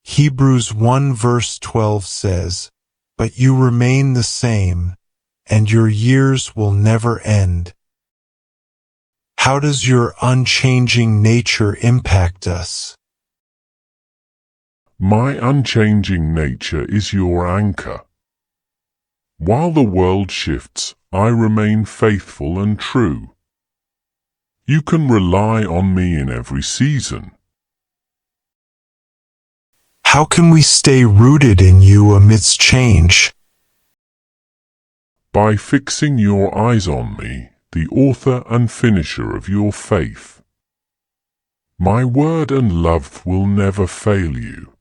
Hebrews 1 verse 12 says, "But you remain the same, and your years will never end." How does your unchanging nature impact us? My unchanging nature is your anchor. While the world shifts, I remain faithful and true. You can rely on me in every season. How can we stay rooted in you amidst change? By fixing your eyes on me, the author and finisher of your faith. My word and love will never fail you.